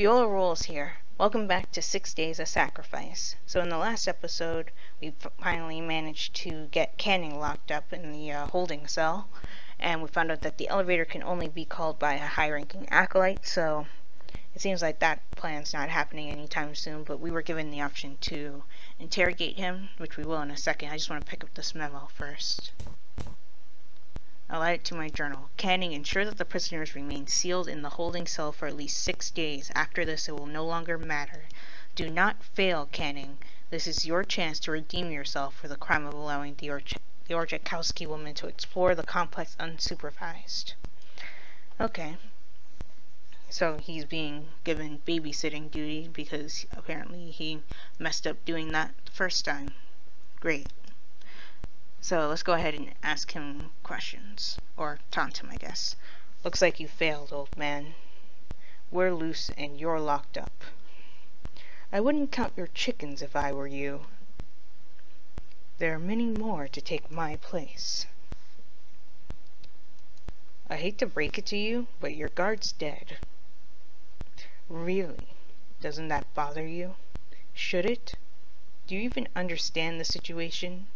Viola Rolls here. Welcome back to 6 Days of Sacrifice. So in the last episode, we finally managed to get Canning locked up in the holding cell, and we found out that the elevator can only be called by a high-ranking acolyte, so it seems like that plan's not happening anytime soon, but we were given the option to interrogate him, which we will in a second. I just want to pick up this memo first. I'll add it to my journal. Canning, ensure that the prisoners remain sealed in the holding cell for at least 6 days. After this, it will no longer matter. Do not fail, Canning. This is your chance to redeem yourself for the crime of allowing the Orzechowski woman to explore the complex unsupervised. Okay. So he's being given babysitting duty because apparently he messed up doing that the first time. Great. So let's go ahead and ask him questions. Or taunt him, I guess. Looks like you failed, old man. We're loose and you're locked up. I wouldn't count your chickens if I were you. There are many more to take my place. I hate to break it to you, but your guard's dead. Really? Doesn't that bother you? Should it? Do you even understand the situation?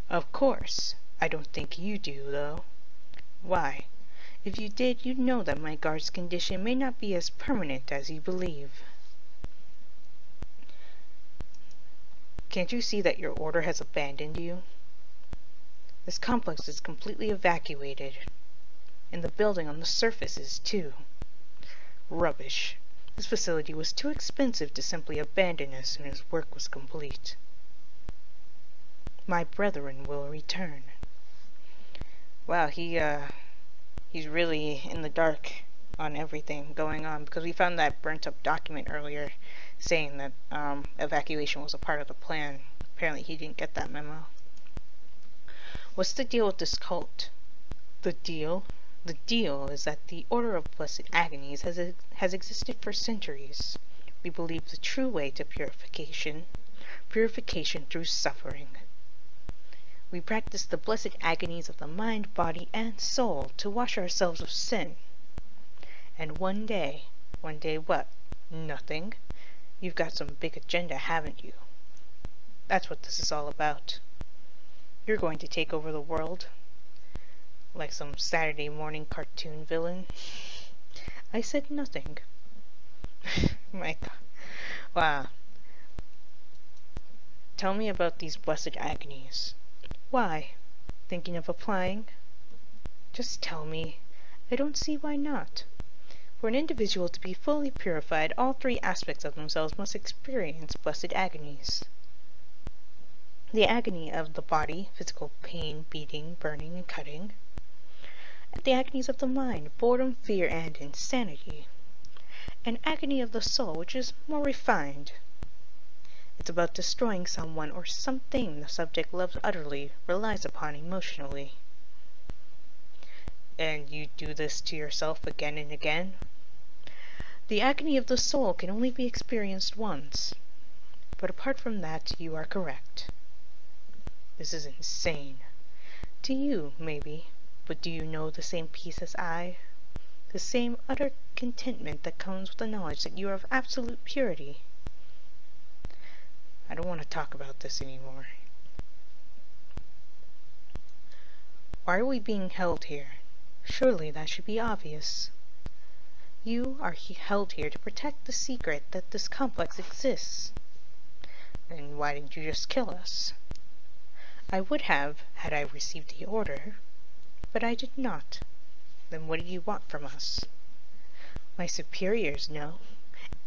Of course. I don't think you do, though. Why? If you did, you'd know that my guard's condition may not be as permanent as you believe. Can't you see that your order has abandoned you? This complex is completely evacuated. And the building on the surface is, too. Rubbish. This facility was too expensive to simply abandon as soon as work was complete. My brethren will return. Wow, he's really in the dark on everything going on, because we found that burnt up document earlier saying that evacuation was a part of the plan. Apparently he didn't get that memo. What's the deal with this cult? The deal? The deal is that the Order of Blessed Agonies has existed for centuries. We believe the true way to purification through suffering. We practice the blessed agonies of the mind, body, and soul to wash ourselves of sin. And one day what? Nothing. You've got some big agenda, haven't you? That's what this is all about. You're going to take over the world. Like some Saturday morning cartoon villain. I said nothing. My God. Wow. Tell me about these blessed agonies. Why? Thinking of applying? Just tell me. I don't see why not. For an individual to be fully purified, all 3 aspects of themselves must experience blessed agonies. The agony of the body, physical pain, beating, burning, and cutting. And the agonies of the mind, boredom, fear, and insanity. An agony of the soul, which is more refined. It's about destroying someone or something the subject loves utterly, relies upon emotionally. And you do this to yourself again and again? The agony of the soul can only be experienced once. But apart from that, you are correct. This is insane. To you, maybe, but do you know the same peace as I? The same utter contentment that comes with the knowledge that you are of absolute purity? I don't want to talk about this anymore. Why are we being held here? Surely that should be obvious. You are held here to protect the secret that this complex exists. Then why didn't you just kill us? I would have, had I received the order, but I did not. Then what do you want from us? My superiors know.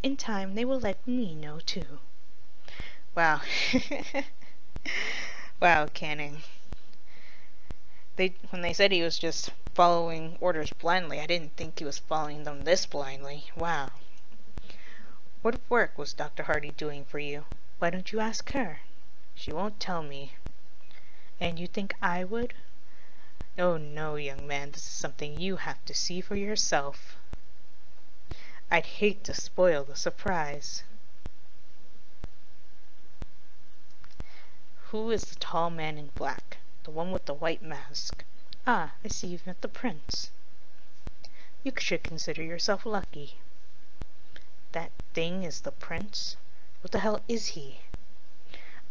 In time they will let me know too. Wow. Wow, Canning. When they said he was just following orders blindly, I didn't think he was following them this blindly. Wow. What work was Dr. Hardy doing for you? Why don't you ask her? She won't tell me. And you think I would? Oh no, young man, this is something you have to see for yourself. I'd hate to spoil the surprise. Who is the tall man in black? The one with the white mask. Ah, I see you've met the prince. You should consider yourself lucky. That is the prince? What the hell is he?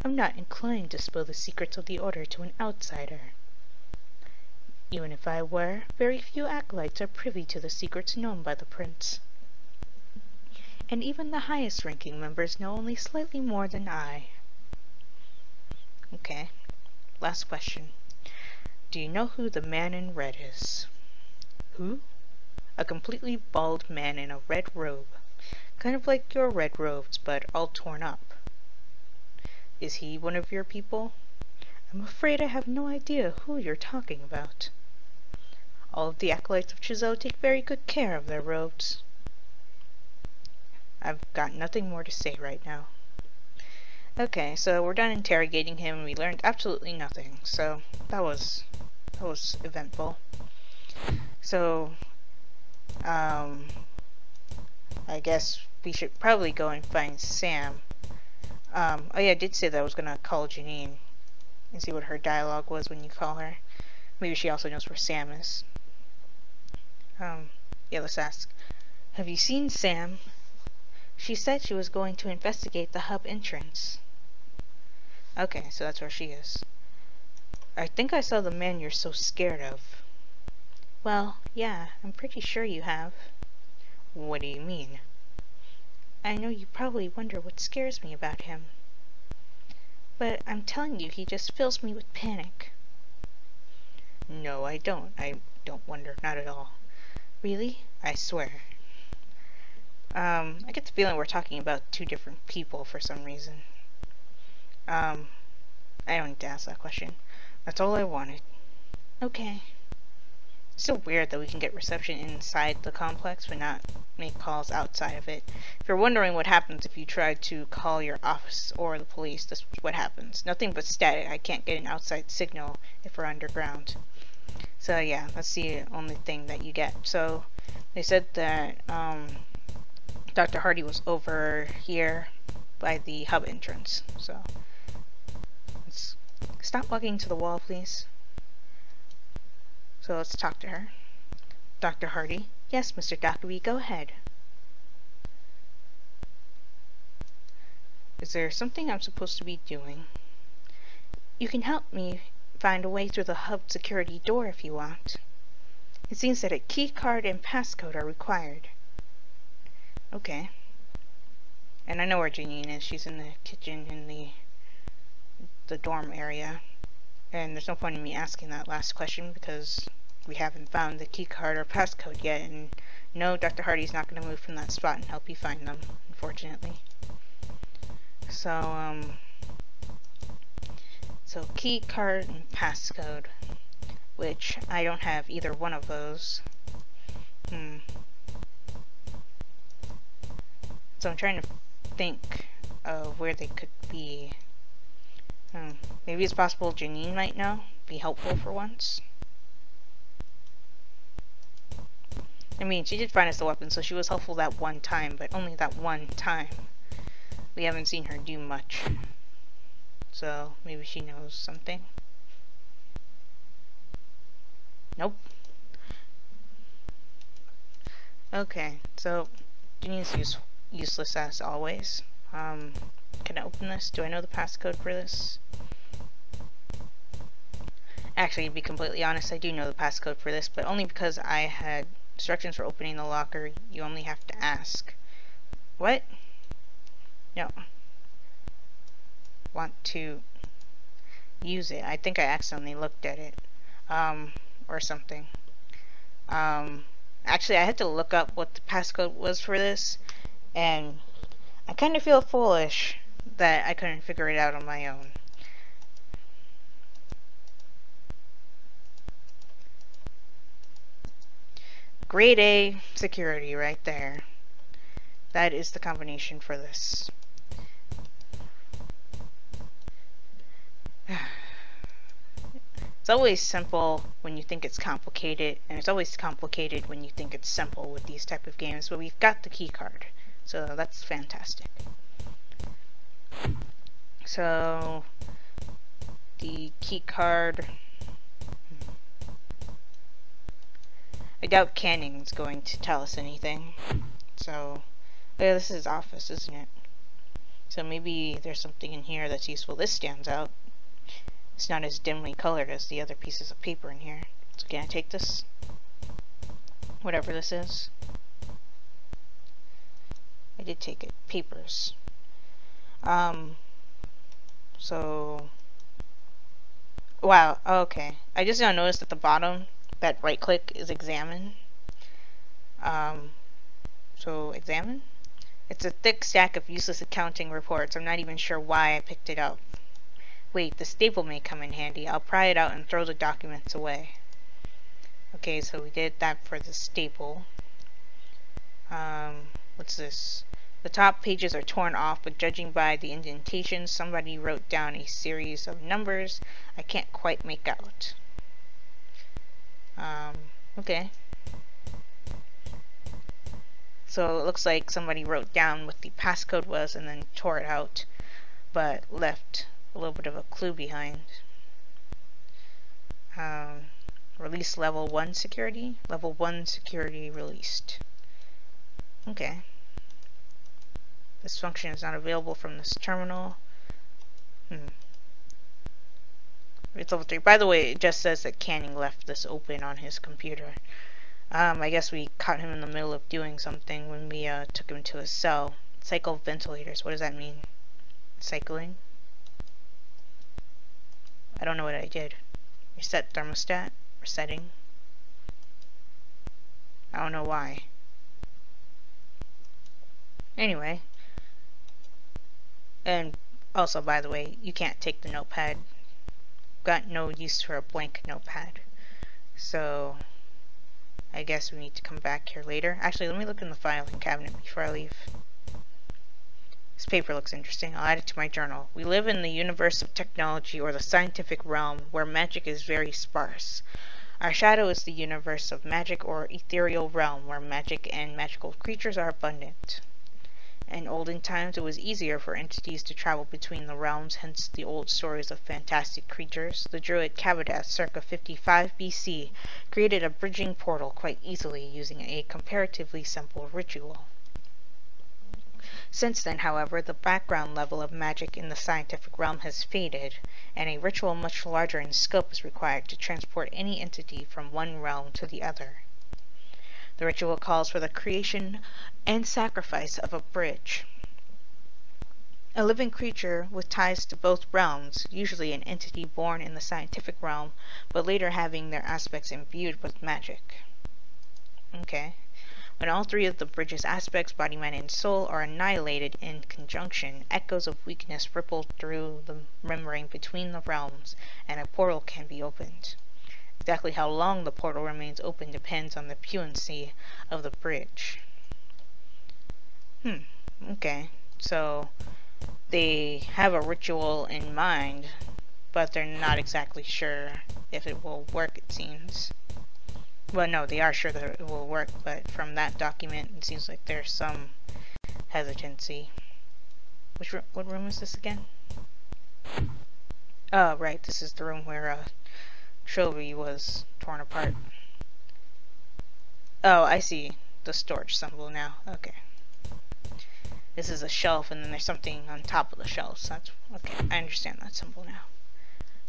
I'm not inclined to spill the secrets of the order to an outsider. Even if I were, very few acolytes are privy to the secrets known by the prince. And even the highest ranking members know only slightly more than I. Okay, last question. Do you know who the man in red is? Who? A completely bald man in a red robe. Kind of like your red robes, but all torn up. Is he one of your people? I'm afraid I have no idea who you're talking about. All of the acolytes of Chizou take very good care of their robes. I've got nothing more to say right now. Okay, so we're done interrogating him and we learned absolutely nothing, so that was eventful. So, I guess we should probably go and find Sam. Oh yeah, I did say that I was gonna call Janine and see what her dialogue was when you call her. Maybe she also knows where Sam is. Yeah, let's ask. Have you seen Sam? She said she was going to investigate the hub entrance. Okay, so that's where she is. I think I saw the man you're so scared of. Well, yeah, I'm pretty sure you have. What do you mean? I know you probably wonder what scares me about him. But I'm telling you, he just fills me with panic. No, I don't. I don't wonder, not at all. Really? I swear. I get the feeling we're talking about two different people for some reason. I don't need to ask that question. That's all I wanted. Okay. It's still weird that we can get reception inside the complex but not make calls outside of it. If you're wondering what happens if you try to call your office or the police, that's what happens. Nothing but static. I can't get an outside signal if we're underground. So yeah, that's the only thing that you get. So they said that Dr. Hardy was over here by the hub entrance. So let's stop walking to the wall, please. So let's talk to her. Dr. Hardy. Yes, Mr. Dockery, go ahead. Is there something I'm supposed to be doing? You can help me find a way through the hub security door if you want. It seems that a key card and passcode are required. Okay. And I know where Janine is. She's in the kitchen in the dorm area. And there's no point in me asking that last question because we haven't found the key card or passcode yet. And no, Dr. Hardy's not going to move from that spot and help you find them, unfortunately. So key card and passcode, which I don't have either one of those. So I'm trying to think of where they could be. Maybe it's possible Janine might know. Be helpful for once. I mean, she did find us the weapon, so she was helpful that one time, but only that one time. We haven't seen her do much. So maybe she knows something. Nope. Okay, so Janine's useless as always. Can I open this? Do I know the passcode for this? Actually, to be completely honest, I do know the passcode for this, but only because I had instructions for opening the locker. You only have to ask. What? No. Want to use it. I think I accidentally looked at it. Or something. Actually, I had to look up what the passcode was for this, and I kind of feel foolish that I couldn't figure it out on my own. Grade A security right there. That is the combination for this. It's always simple when you think it's complicated, and it's always complicated when you think it's simple with these type of games, but we've got the key card, so that's fantastic. So the key card, I doubt Canning's going to tell us anything, so Yeah, this is his office, isn't it? So maybe there's something in here that's useful. This stands out. It's not as dimly colored as the other pieces of paper in here. So can I take this? Whatever this is. I did take it. Papers. So... Wow, okay. I just now noticed at the bottom that right click is examine. So examine? It's a thick stack of useless accounting reports. I'm not even sure why I picked it up. Wait, the staple may come in handy. I'll pry it out and throw the documents away. Okay, so we did that for the staple. What's this? The top pages are torn off, but judging by the indentations, somebody wrote down a series of numbers I can't quite make out. Okay. So it looks like somebody wrote down what the passcode was and then tore it out, but left a little bit of a clue behind. Release level 1 security. Level 1 security released. Okay. This function is not available from this terminal. It's level 3. By the way, it just says that Canning left this open on his computer. I guess we caught him in the middle of doing something when we took him to his cell. Cycle ventilators. What does that mean? Cycling? I don't know what I did. Reset thermostat. Resetting. I don't know why. Anyway. And also, by the way, you can't take the notepad. Got no use for a blank notepad. So... I guess we need to come back here later. Actually, let me look in the filing cabinet before I leave. This paper looks interesting. I'll add it to my journal. We live in the universe of technology, or the scientific realm, where magic is very sparse. Our shadow is the universe of magic, or ethereal realm, where magic and magical creatures are abundant. In olden times, it was easier for entities to travel between the realms, hence the old stories of fantastic creatures. The druid Kabadath, circa 55 BC, created a bridging portal quite easily using a comparatively simple ritual. Since then, however, the background level of magic in the scientific realm has faded, and a ritual much larger in scope is required to transport any entity from one realm to the other. The ritual calls for the creation and sacrifice of a bridge. A living creature with ties to both realms, usually an entity born in the scientific realm, but later having their aspects imbued with magic. Okay. When all three of the bridge's aspects, body, mind, and soul, are annihilated in conjunction, echoes of weakness ripple through the membrane between the realms, and a portal can be opened. Exactly how long the portal remains open depends on the puancy of the bridge. Okay. So, they have a ritual in mind, but they're not exactly sure if it will work, it seems. Well, no, they are sure that it will work, but from that document, it seems like there's some hesitancy. What room is this again? Oh, right, this is the room where, Trilby was torn apart. Oh, I see the storage symbol now. Okay. This is a shelf, and then there's something on top of the shelf. So that's okay. I understand that symbol now.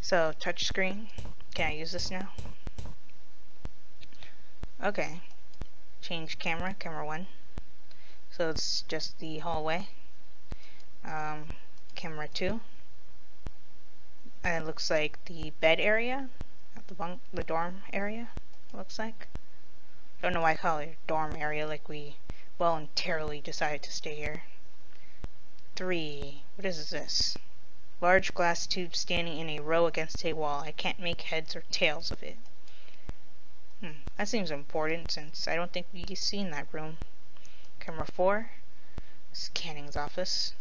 So, touch screen. Can I use this now? Okay. Change camera. Camera 1. So it's just the hallway. Camera 2. And it looks like the bed area. The dorm area, looks like. Don't know why I call it dorm area, like we voluntarily decided to stay here. 3. What is this? Large glass tube standing in a row against a wall. I can't make heads or tails of it. That seems important, since I don't think we've seen that room. Camera 4. This is Canning's office.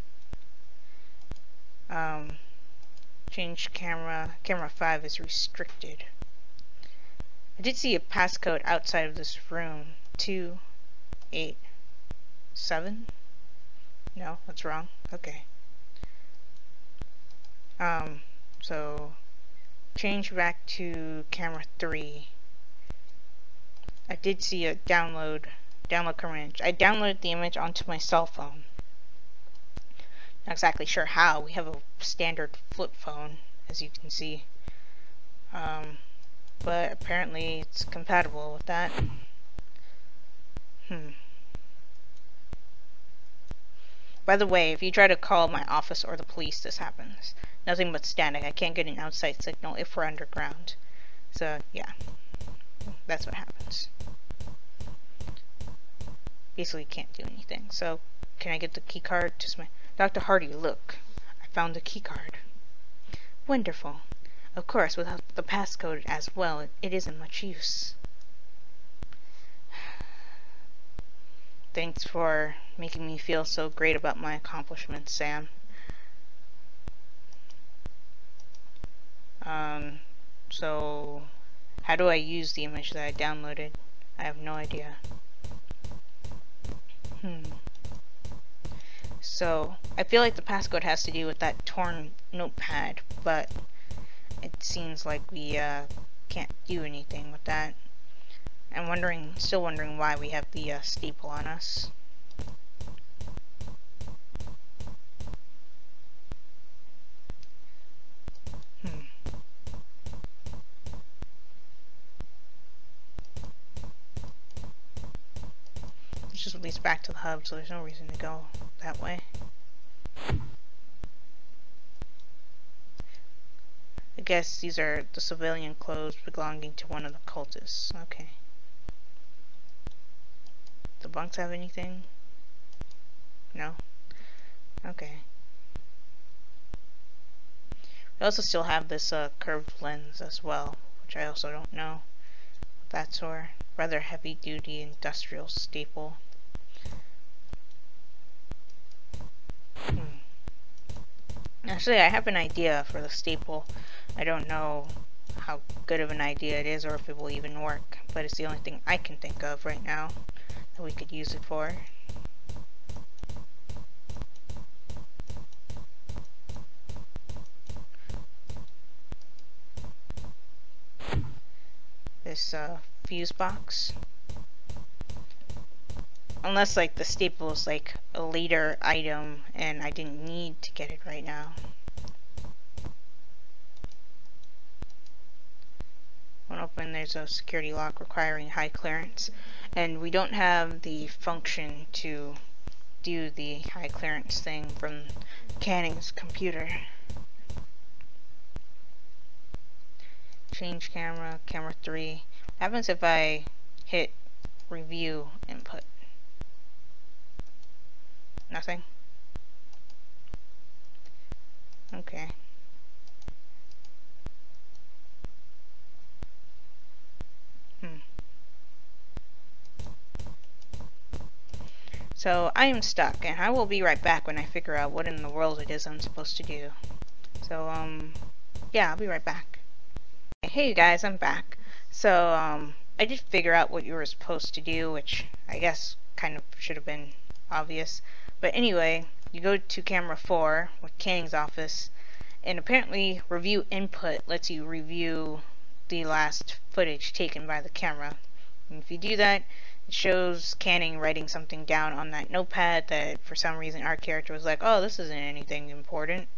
Change camera. Camera 5 is restricted. I did see a passcode outside of this room. 287? No, that's wrong. Okay. So change back to camera 3. I did see a download Download current image. I downloaded the image onto my cell phone. Not exactly sure how. We have a standard flip phone, as you can see. But apparently it's compatible with that. By the way, if you try to call my office or the police, this happens. Nothing but static. I can't get an outside signal if we're underground. So, yeah. That's what happens. Basically can't do anything. So, can I get the key card? Just my Dr. Hardy, look. I found the key card. Wonderful. Of course, without the passcode as well, it isn't much use. Thanks for making me feel so great about my accomplishments, Sam. So how do I use the image that I downloaded? I have no idea. So I feel like the passcode has to do with that torn notepad, but it seems like we can't do anything with that. I'm still wondering why we have the staple on us. It's just leads back to the hub, so there's no reason to go that way. I guess these are the civilian clothes belonging to one of the cultists. Okay. The bunks have anything? No? Okay. We also still have this curved lens as well, which I also don't know what that's for. Rather heavy duty industrial staple. Actually, I have an idea for the staple. I don't know how good of an idea it is or if it will even work, but it's the only thing I can think of right now that we could use it for. This fuse box. Unless like the staple is like a later item and I didn't need to get it right now. When open, there's a security lock requiring high clearance, and we don't have the function to do the high clearance thing from Canning's computer. Change camera, camera 3. What happens if I hit review input? Nothing? Okay. So I am stuck, and I will be right back when I figure out what in the world it is I'm supposed to do. So, yeah, I'll be right back. Hey you guys, I'm back. So, I did figure out what you were supposed to do, which I guess kind of should have been obvious. But anyway, you go to camera 4 with Canning's office, and apparently review input lets you review the last footage taken by the camera. And if you do that, it shows Canning writing something down on that notepad that for some reason our character was like, oh, this isn't anything important.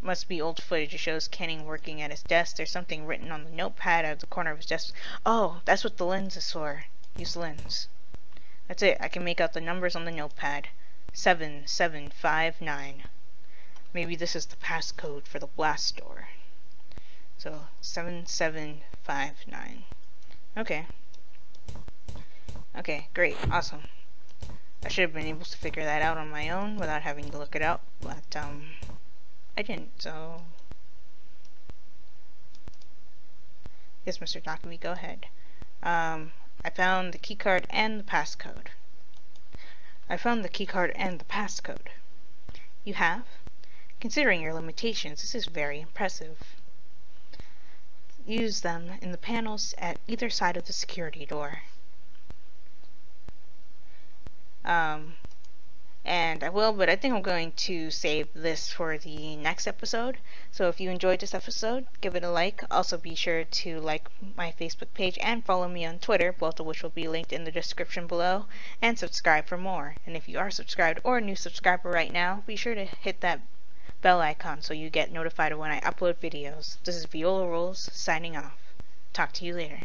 Must be old footage. It shows Canning working at his desk. There's something written on the notepad at the corner of his desk. Oh, that's what the lens is for. Use the lens. That's it. I can make out the numbers on the notepad. 7759. Maybe this is the passcode for the blast door. So 7759. Okay. Okay, great, awesome. I should have been able to figure that out on my own without having to look it up, but I didn't, so yes, Mr. Takumi, go ahead. I found the keycard and the passcode. I found the keycard and the passcode. You have? Considering your limitations, this is very impressive. Use them in the panels at either side of the security door. and I will, but I think I'm going to save this for the next episode. So if you enjoyed this episode, give it a like. Also be sure to like my Facebook page and follow me on Twitter, both of which will be linked in the description below, and subscribe for more. And if you are subscribed or a new subscriber right now, be sure to hit that bell icon so you get notified when I upload videos. This is Viola Rules signing off. Talk to you later.